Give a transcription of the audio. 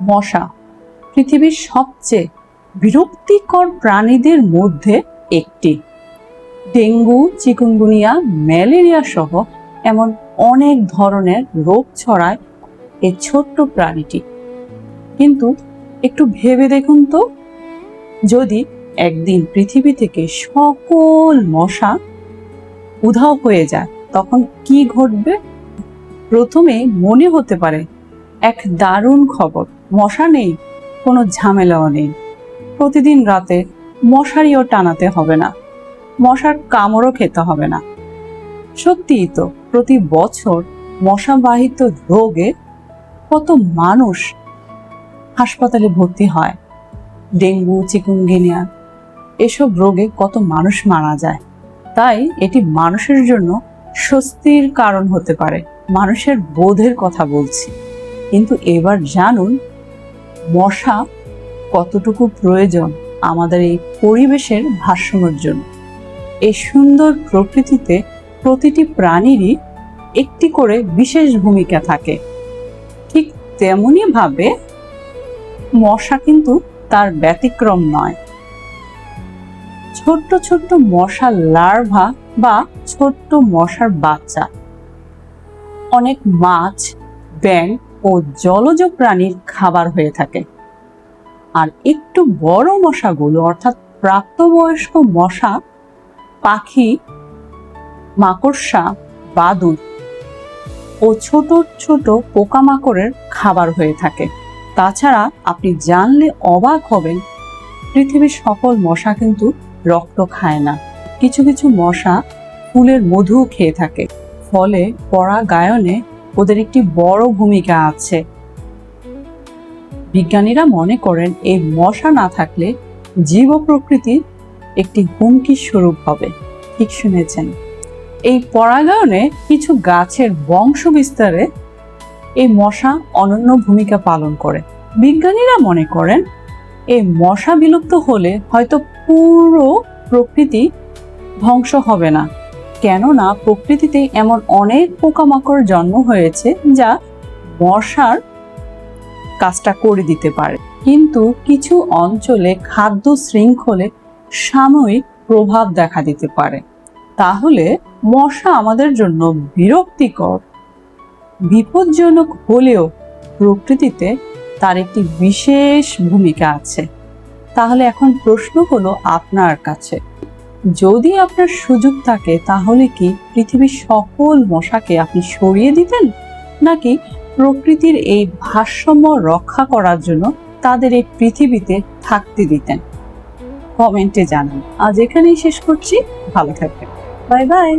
মশা পৃথিবীর সবচেয়ে বিরক্তিকর প্রাণীদের মধ্যে একটি। ডেঙ্গু, চিকুনগুনিয়া, ম্যালেরিয়া সহ এমন অনেক ধরনের রোগ ছড়ায় এই ছোট্ট প্রাণীটি। কিন্তু একটু ভেবে দেখুন তো, যদি একদিন পৃথিবী থেকে সকল মশা উধাও হয়ে যায় তখন কি ঘটবে? প্রথমে মনে হতে পারে এক দারুণ খবর, মশা নেই, কোনো ঝামেলাও নেই, প্রতিদিন রাতে মশারিও টানাতে হবে না, মশার কামড়ও খেতে হবে না। সত্যিই তো, প্রতি বছর মশাবাহিত রোগে কত মানুষ হাসপাতালে ভর্তি হয়। ডেঙ্গু, চিকুনগুনিয়া এসব রোগে কত মানুষ মারা যায়। তাই এটি মানুষের জন্য স্বস্তির কারণ হতে পারে। মানুষের বোধের কথা বলছি, কিন্তু এবার জানুন মশা কতটুকু প্রয়োজন আমাদের এই পরিবেশের ভারসাম্যের জন্য। এই সুন্দর প্রকৃতিতে প্রতিটি প্রাণীরই একটি করে বিশেষ ভূমিকা থাকে। ঠিক তেমনি ভাবে মশা কিন্তু তার ব্যতিক্রম নয়। ছোট্ট ছোট্ট মশার লার্ভা বা ছোট্ট মশার বাচ্চা অনেক মাছ, ব্যাঙ ও জলজ প্রাণীর খাবার হয়ে থাকে। আর একটু বড় মশাগুলো অর্থাৎ প্রাপ্তবয়স্ক মশা, পাখি, মাকড়সা, বাদুড় ও ছোট ছোট পোকামাকড়ের খাবার হয়ে থাকে। তাছাড়া আপনি জানলে অবাক হবেন, পৃথিবীর সকল মশা কিন্তু রক্ত খায় না। কিছু কিছু মশা ফুলের মধু খেয়ে থাকে, ফলে পরাগায়নে ওদের একটি বড় ভূমিকা আছে। বিজ্ঞানীরা মনে করেন এই মশা না থাকলে জীব প্রকৃতি একটি হুমকির স্বরূপ হবে। ঠিক শুনেছেন, এই পরাগায়নে কিছু গাছের বংশ বিস্তারে এই মশা অনন্য ভূমিকা পালন করে। বিজ্ঞানীরা মনে করেন এই মশা বিলুপ্ত হলে হয়তো পুরো প্রকৃতি ধ্বংস হবে না, কেননা প্রকৃতিতে এমন অনেক পোকামাকড় জন্ম হয়েছে যা মশার কাজটা করে দিতে পারে। কিন্তু কিছু অঞ্চলে খাদ্য শৃঙ্খলে সাময়িক প্রভাব দেখা দিতে পারে। তাহলে মশা আমাদের জন্য বিরক্তিকর, বিপজ্জনক হলেও প্রকৃতিতে তার একটি বিশেষ ভূমিকা আছে। তাহলে এখন প্রশ্ন হলো আপনার কাছে, যদি আপনার সুযোগ থাকে তাহলে কি পৃথিবীর সকল মশাকে আপনি সরিয়ে দিতেন, নাকি প্রকৃতির এই ভারসাম্য রক্ষা করার জন্য তাদের এই পৃথিবীতে থাকতে দিতেন? কমেন্টে জানান। আজ এখানেই শেষ করছি। ভালো থাকবেন। Bye bye.